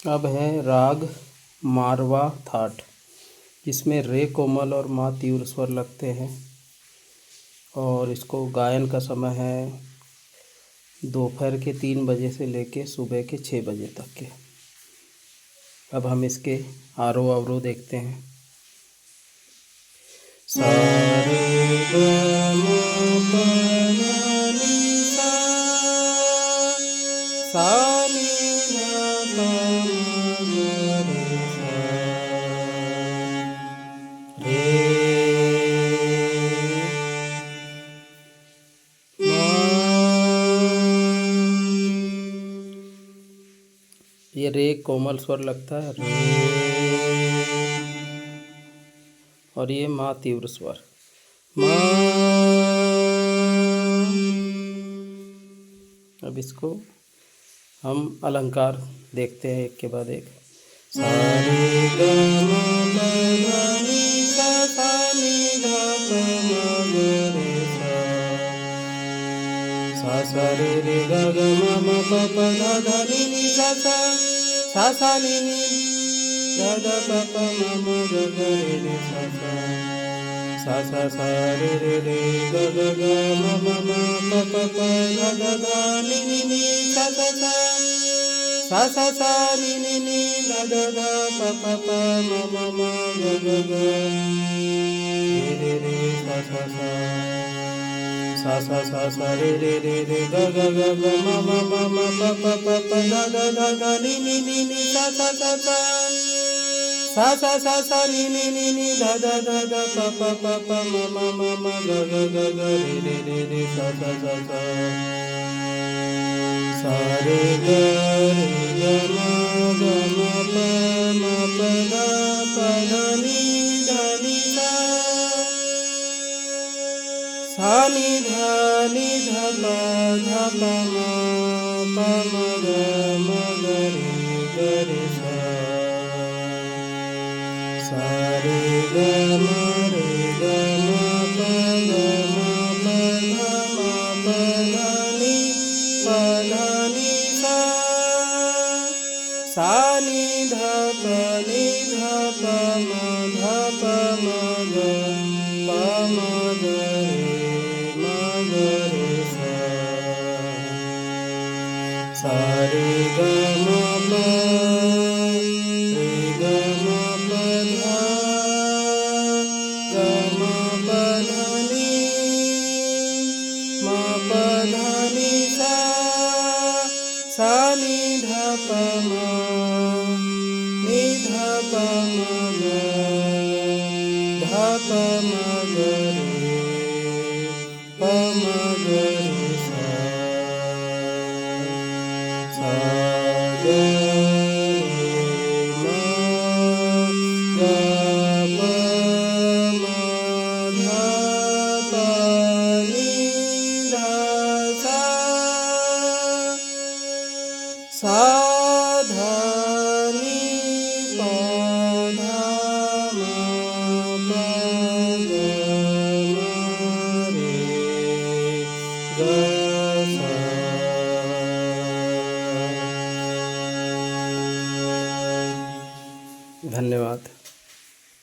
अब है राग मारवा थाट, जिसमें रे कोमल और मा तीव्र स्वर लगते हैं और इसको गायन का समय है दोपहर के 3 बजे से लेके सुबह के 6 बजे तक के। अब हम इसके आरोह अवरोह देखते हैं। सा रे ग म प ध नि सा, सा नि ध प म ग रे सा, ये रे कोमल स्वर लगता है रे, और ये मा तीव्र स्वर मा। अब इसको हम अलंकार देखते हैं एक के बाद एक। सा रे ग म प ध नि सा, सा नि ध प म ग रे सा, सा सा रे रे ग ग म म प प ध ध नि नि सा सा, सा सा नि नि ध ध प प म म ग ग रे रे सा सा, सा सा सा रे रे रे ग ग ग म म म प प प ध ध ध नि नि नि सा सा सा, सा सा सा नि नि नि ध ध ध प प प म म म ग ग ग रे रे रे सा सा सा, सा सा सा सा रे रे रे रे ग ग ग ग म म म म प प प प ध ध ध ध नि नि नि नि सा सा सा सा, सा सा सा सा नि नि नि नि ध ध ध ध प प प प म म म म ग ग ग ग रे रे रे रे सा सा सा सा, सा रे ग म प ध प ध नि सा, सा नि ध प म ग रे सा, सा रे ग म प ग म प ध नि सा, सा नि ध प म ध प म ग प म ग रे सा, सा रे ग म प ग म प ध नि म प ध नि सा, सा नि ध प म नि ध प म ग ध प म ग रे प म ग रे सा, सा ग